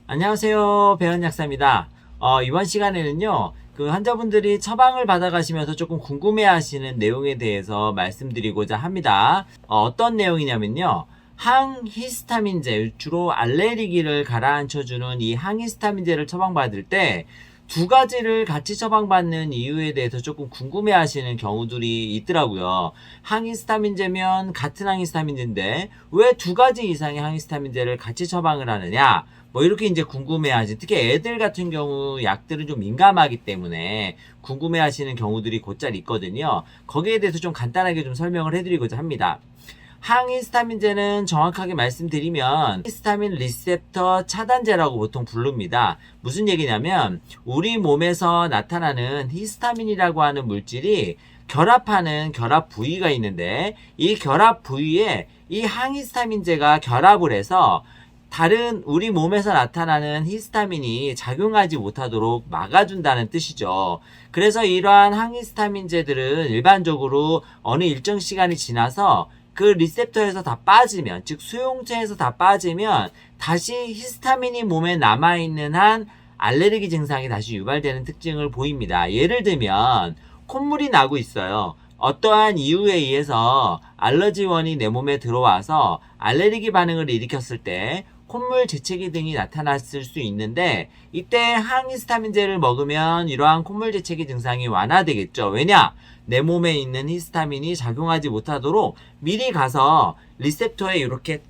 안녕하세요, 배현약사입니다. 이번 시간에는요, 그 환자분들이 처방을 받아가시면서 조금 궁금해하시는 내용에 대해서 말씀드리고자 합니다. 어떤 내용이냐면요, 항히스타민제, 주로 알레르기를 가라앉혀주는 이 항히스타민제를 처방받을 때 두 가지를 같이 처방받는 이유에 대해서 조금 궁금해하시는 경우들이 있더라고요. 항히스타민제면 같은 항히스타민제인데 왜 두 가지 이상의 항히스타민제를 같이 처방을 하느냐? 뭐 이렇게 이제 궁금해하지. 특히 애들 같은 경우 약들은 좀 민감하기 때문에 궁금해하시는 경우들이 곧잘 있거든요. 거기에 대해서 좀 간단하게 좀 설명을 해드리고자 합니다. 항히스타민제는 정확하게 말씀드리면 히스타민 리셉터 차단제라고 보통 부릅니다. 무슨 얘기냐면 우리 몸에서 나타나는 히스타민이라고 하는 물질이 결합하는 결합 부위가 있는데 이 결합 부위에 이 항히스타민제가 결합을 해서 다른 우리 몸에서 나타나는 히스타민이 작용하지 못하도록 막아준다는 뜻이죠. 그래서 이러한 항히스타민제들은 일반적으로 어느 일정 시간이 지나서 그 리셉터에서 다 빠지면, 즉 수용체에서 다 빠지면 다시 히스타민이 몸에 남아있는 한 알레르기 증상이 다시 유발되는 특징을 보입니다. 예를 들면 콧물이 나고 있어요. 어떠한 이유에 의해서 알러지원이 내 몸에 들어와서 알레르기 반응을 일으켰을 때 콧물 재채기 등이 나타났을 수 있는데 이때 항히스타민제를 먹으면 이러한 콧물 재채기 증상이 완화되겠죠. 왜냐? 내 몸에 있는 히스타민이 작용하지 못하도록 미리 가서 리셉터에 이렇게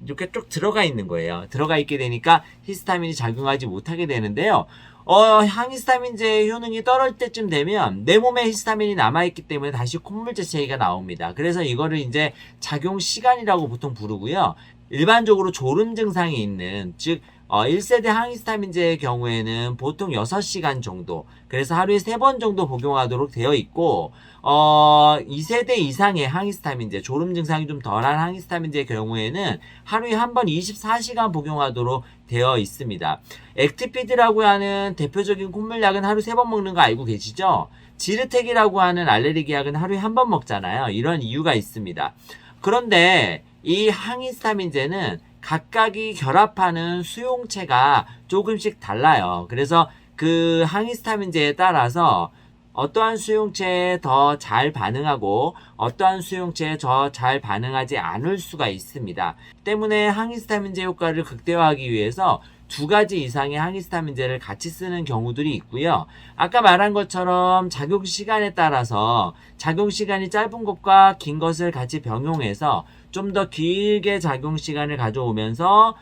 쭉 들어가 있는 거예요. 들어가 있게 되니까 히스타민이 작용하지 못하게 되는데요. 항히스타민제의 효능이 떨어질 때쯤 되면 내 몸에 히스타민이 남아있기 때문에 다시 콧물 재채기가 나옵니다. 그래서 이거를 이제 작용 시간이라고 보통 부르고요. 일반적으로 졸음 증상이 있는, 즉 1세대 항히스타민제의 경우에는 보통 6시간 정도, 그래서 하루에 3번 정도 복용하도록 되어 있고 2세대 이상의 항히스타민제, 졸음 증상이 좀 덜한 항히스타민제의 경우에는 하루에 한 번 24시간 복용하도록 되어 있습니다. 액티피드라고 하는 대표적인 콧물약은 하루 3번 먹는 거 알고 계시죠? 지르텍이라고 하는 알레르기 약은 하루에 한 번 먹잖아요. 이런 이유가 있습니다. 그런데 이 항히스타민제는 각각이 결합하는 수용체가 조금씩 달라요. 그래서 그 항히스타민제에 따라서 어떠한 수용체에 더 잘 반응하고 어떠한 수용체에 더 잘 반응하지 않을 수가 있습니다. 때문에 항히스타민제 효과를 극대화하기 위해서 두 가지 이상의 항히스타민제를 같이 쓰는 경우들이 있고요. 아까 말한 것처럼 작용 시간에 따라서 작용 시간이 짧은 것과 긴 것을 같이 병용해서 좀 더 길게 작용 시간을 가져오면서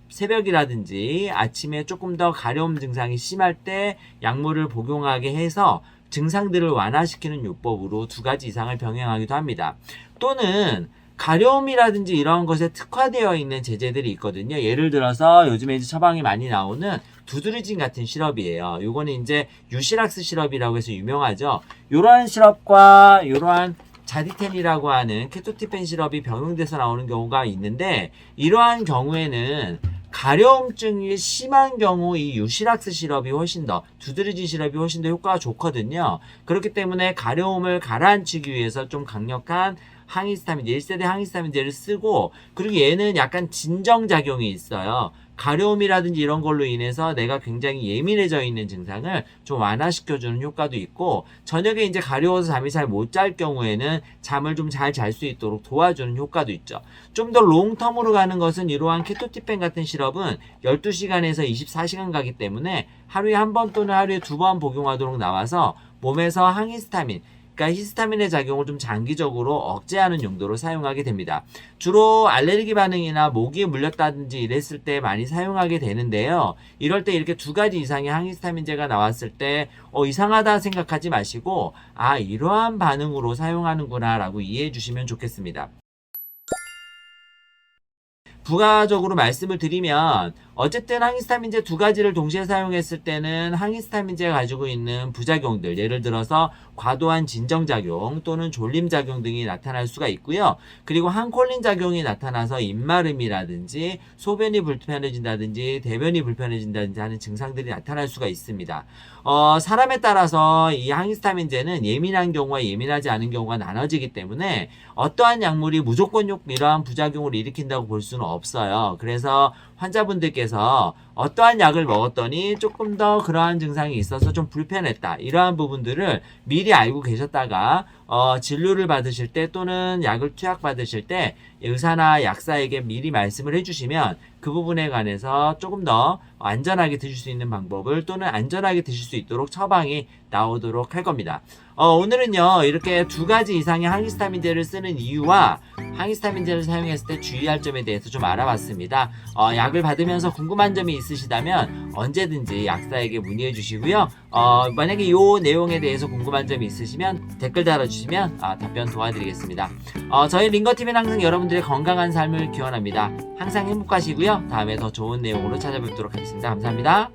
새벽이라든지 아침에 조금 더 가려움 증상이 심할 때 약물을 복용하게 해서 증상들을 완화시키는 요법으로 두 가지 이상을 병행하기도 합니다. 또는 가려움이라든지 이런 것에 특화되어 있는 제제들이 있거든요. 예를 들어서 요즘에 이제 처방이 많이 나오는 두드러진 같은 시럽이에요. 요거는 이제 유시락스 시럽이라고 해서 유명하죠. 요러한 시럽과 요러한 자디텐이라고 하는 케토티펜 시럽이 병용돼서 나오는 경우가 있는데 이러한 경우에는 가려움증이 심한 경우 이 유시락스 시럽이 훨씬 더 두드러진 시럽이 훨씬 더 효과가 좋거든요. 그렇기 때문에 가려움을 가라앉히기 위해서 좀 강력한 항히스타민제 1세대 항히스타민제를 쓰고 그리고 얘는 약간 진정작용이 있어요. 가려움이라든지 이런 걸로 인해서 내가 굉장히 예민해져 있는 증상을 좀 완화시켜주는 효과도 있고 저녁에 이제 가려워서 잠이 잘 못 잘 경우에는 잠을 좀 잘 잘 수 있도록 도와주는 효과도 있죠. 좀 더 롱텀으로 가는 것은 이러한 케토티펜 같은 시럽은 12시간에서 24시간 가기 때문에 하루에 한 번 또는 하루에 2번 복용하도록 나와서 몸에서 항히스타민 그러니까 히스타민의 작용을 좀 장기적으로 억제하는 용도로 사용하게 됩니다. 주로 알레르기 반응이나 모기에 물렸다든지 이랬을 때 많이 사용하게 되는데요. 이럴 때 이렇게 두 가지 이상의 항히스타민제가 나왔을 때 이상하다 생각하지 마시고 이러한 반응으로 사용하는구나 라고 이해해 주시면 좋겠습니다. 부가적으로 말씀을 드리면 어쨌든 항히스타민제 두 가지를 동시에 사용했을 때는 항히스타민제가 가지고 있는 부작용들, 예를 들어서 과도한 진정작용 또는 졸림작용 등이 나타날 수가 있고요. 그리고 항콜린 작용이 나타나서 입마름이라든지 소변이 불편해진다든지 대변이 불편해진다든지 하는 증상들이 나타날 수가 있습니다. 사람에 따라서 이 항히스타민제는 예민한 경우와 예민하지 않은 경우가 나눠지기 때문에 어떠한 약물이 무조건 이러한 부작용을 일으킨다고 볼 수는 없어요. 그래서 환자분들께서 어떠한 약을 먹었더니 조금 더 그러한 증상이 있어서 좀 불편했다, 이러한 부분들을 미리 알고 계셨다가 진료를 받으실 때 또는 약을 투약받으실 때 의사나 약사에게 미리 말씀을 해주시면 그 부분에 관해서 조금 더 안전하게 드실 수 있는 방법을 또는 안전하게 드실 수 있도록 처방이 나오도록 할 겁니다. 오늘은요 이렇게 두 가지 이상의 항히스타민제를 쓰는 이유와 항히스타민제를 사용했을 때 주의할 점에 대해서 좀 알아봤습니다. 약을 받으면서 궁금한 점이 있으시다면 언제든지 약사에게 문의해 주시고요. 만약에 이 내용에 대해서 궁금한 점이 있으시면 댓글 달아주시면 답변 도와드리겠습니다. 저희 링거TV는 항상 여러분들의 건강한 삶을 기원합니다. 항상 행복하시고요. 다음에 더 좋은 내용으로 찾아뵙도록 하겠습니다. 감사합니다.